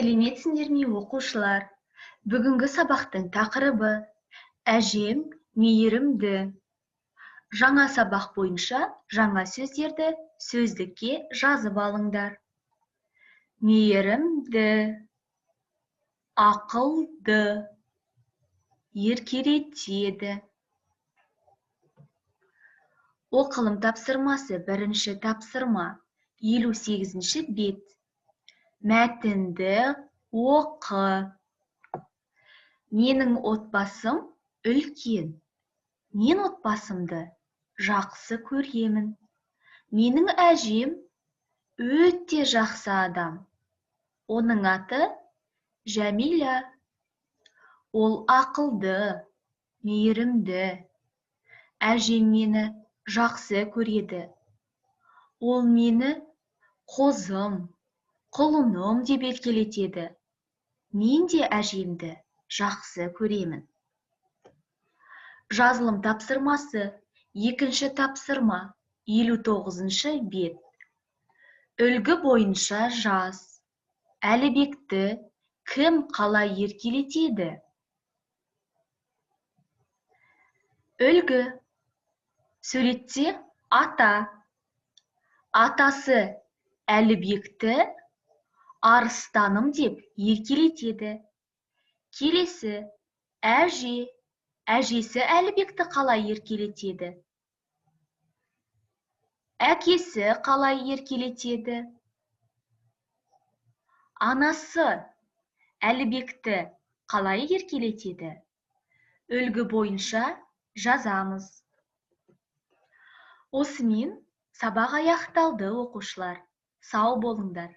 Сәлеметсіңдер ме, оқушылар? Бүгінгі сабақтың тақырыбы «Әжем мейірімді». Жаңа сабақ бойынша жаңа сөздерді сөздікке жазып алыңдар. Мейірімді, ақылды, еркелетеді. Оқылым тапсырмасы, бірінші тапсырма, 58-ші бет. Мәтінді оқы. Менің отбасым үлкен. Мен отбасымды жақсы көремін. Менің әжем өте жақсы адам. Оның аты Жәмила. Ол ақылды, мейірімді. Әжем мені жақсы көреді. Ол мені қозым, құлыным деп еркелетеді. Мен де әжемді жақсы көремін. Жазылым тапсырмасы, екінші тапсырма, 59-ші бет. Үлгі бойынша жаз. Әлібекті кім қалай еркелетеді? Үлгі. Суретте ата. Атасы Әлібекті арыстаным деп еркелетеді. Келесі әже. Әжесі Әлібекті қалай еркелетеді? Әкесі қалай еркелетеді? Анасы Әлібекті қалай еркелетеді? Үлгі бойынша жазамыз. Осымен сабақ аяқталды, оқушылар. Сау болыңдар.